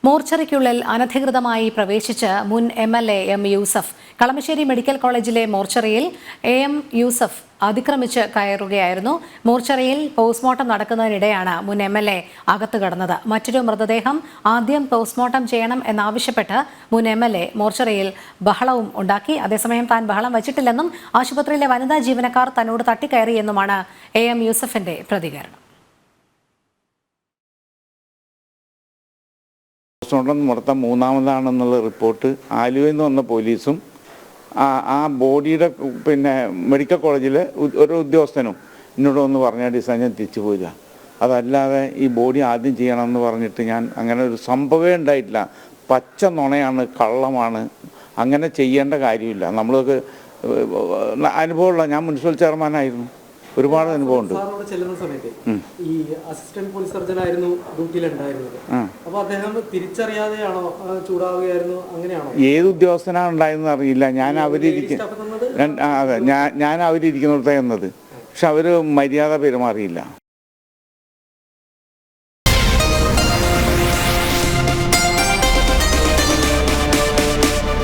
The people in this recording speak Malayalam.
മോർച്ചറിക്കുള്ളിൽ അനധികൃതമായി പ്രവേശിച്ച് മുൻ MLA M Yusuf Kalamassery medical കോളേജിലെ മോർച്ചറിയിൽ എം യൂസഫ് അതിക്രമിച്ച് കയറുകയായിരുന്നു. മോർച്ചറിയിൽ പോസ്റ്റ്മോർട്ടം നടക്കുന്നതിനിടെയാണ് മുൻ MLA അകത്ത് കടന്നത്. മറ്റൊരു മൃതദേഹം ആദ്യം പോസ്റ്റ്മോർട്ടം ചെയ്യണം എന്നാവശ്യപ്പെട്ട് മുൻ MLA മോർച്ചറിയിൽ ബഹളവും ഉണ്ടാക്കി. അതേസമയം താൻ ബഹളം വച്ചിട്ടില്ലെന്നും ആശുപത്രിയിലെ വനിതാ ജീവനക്കാർ തന്നോട് തട്ടിക്കയറിയെന്നുമാണ് എം യൂസഫിന്റെ പ്രതികരണം. പോസ്റ്റ്മോർട്ടം നടത്താൻ മൂന്നാമതാണെന്നുള്ള റിപ്പോർട്ട് ആലുവയിൽ നിന്ന് വന്ന പോലീസും ആ ബോഡിയുടെ മെഡിക്കൽ കോളേജിലെ ഒരു ഉദ്യോഗസ്ഥനും എന്നോട് ഒന്ന് പറഞ്ഞ ഡിസൈൻ ഞാൻ തിരിച്ചു പോയില്ല. അതല്ലാതെ ഈ ബോഡി ആദ്യം ചെയ്യണമെന്ന് പറഞ്ഞിട്ട് ഞാൻ അങ്ങനെ ഒരു സംഭവമേ ഉണ്ടായിട്ടില്ല. പച്ച നുണയാണ്, കള്ളമാണ്. അങ്ങനെ ചെയ്യേണ്ട കാര്യമില്ല. നമ്മൾക്ക് അനുഭവമുള്ള, ഞാൻ മുനിസിപ്പൽ ചെയർമാനായിരുന്നു, ഒരുപാട് അനുഭവമുണ്ട്. ഈ അസിസ്റ്റന്റ് പോലീസ് സർജൻ ആയിരുന്നു ഡ്യൂട്ടിയിലുണ്ടായിരുന്നത്. അപ്പോൾ അദ്ദേഹം തിരിച്ചറിയാതെയാണോ ചൂടാവുകയായിരുന്നു, അങ്ങനെയാണോ? ഏത് ഉദ്യോഗസ്ഥനാണ് ഉണ്ടായെന്ന് അറിയില്ല. ഞാൻ അവരിയ്ക്കുന്നിടത്ത് എന്നത്, പക്ഷെ അവർ മര്യാദ പെരുമാറിയില്ല.